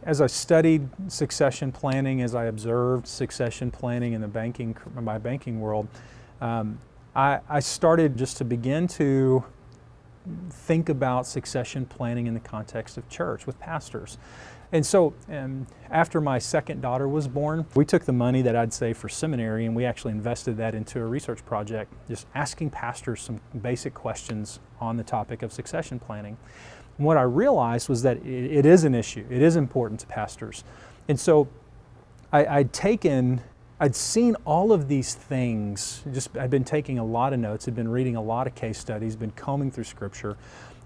as I studied succession planning, as I observed succession planning in my banking world, I started just to begin to think about succession planning in the context of church with pastors. And so after my second daughter was born, we took the money that I'd saved for seminary and we actually invested that into a research project, just asking pastors some basic questions on the topic of succession planning. And what I realized was that it is an issue. It is important to pastors. And so I'd seen all of these things. I'd been taking a lot of notes, had been reading a lot of case studies, been combing through Scripture,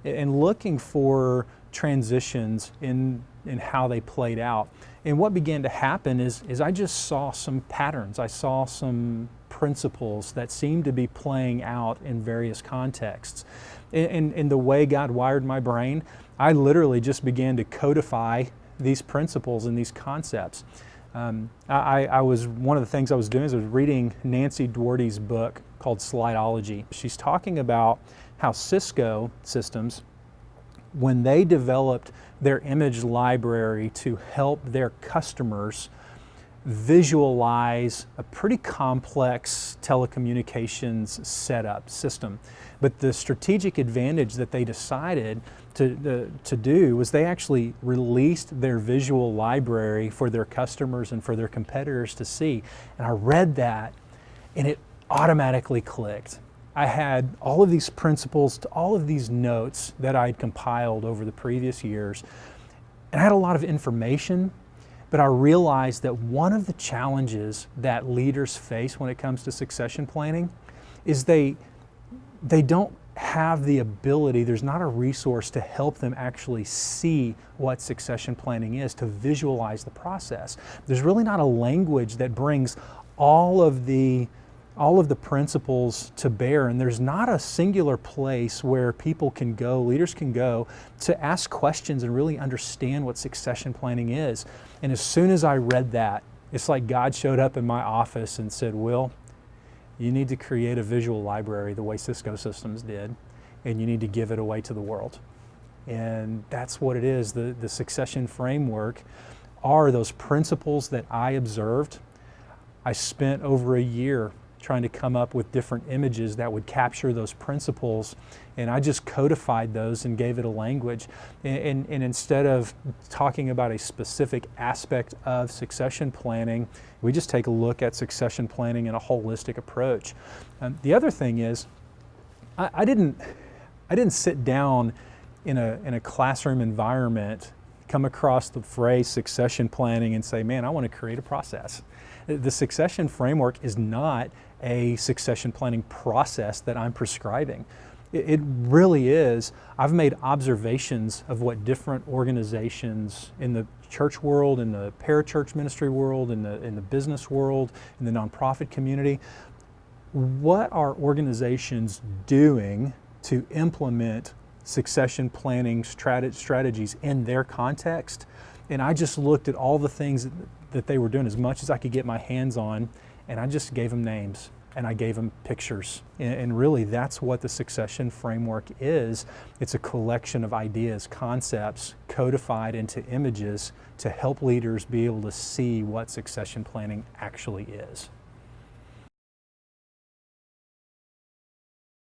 and looking for transitions in how they played out. And what began to happen is I just saw some patterns. I saw some principles that seemed to be playing out in various contexts. In the way God wired my brain, I literally just began to codify these principles and these concepts. One of the things I was doing is I was reading Nancy Duarte's book called Slideology. She's talking about how Cisco systems, when they developed their image library to help their customers visualize a pretty complex telecommunications setup system. But the strategic advantage that they decided to do was they actually released their visual library for their customers and for their competitors to see. And I read that and it automatically clicked. I had all of these principles, all of these notes that I'd compiled over the previous years, and I had a lot of information, but I realized that one of the challenges that leaders face when it comes to succession planning is they don't have the ability, there's not a resource to help them actually see what succession planning is, to visualize the process. There's really not a language that brings all of the principles to bear, and there's not a singular place where people can go, leaders can go, to ask questions and really understand what succession planning is. And as soon as I read that, it's like God showed up in my office and said, Will, you need to create a visual library the way Cisco Systems did, and you need to give it away to the world. And that's what it is. The succession framework are those principles that I observed. I spent over a year trying to come up with different images that would capture those principles, and I just codified those and gave it a language. And instead of talking about a specific aspect of succession planning, we just take a look at succession planning in a holistic approach. The other thing is, I didn't sit down in a classroom environment, come across the phrase succession planning and say, man, I want to create a process. The succession framework is not a succession planning process that I'm prescribing. It really is. I've made observations of what different organizations in the church world, in the parachurch ministry world, in the business world, in the nonprofit community, what are organizations doing to implement succession planning strategies in their context? And I just looked at all the things that they were doing as much as I could get my hands on, and I just gave them names and I gave them pictures. And really that's what the succession framework is. It's a collection of ideas, concepts, codified into images to help leaders be able to see what succession planning actually is.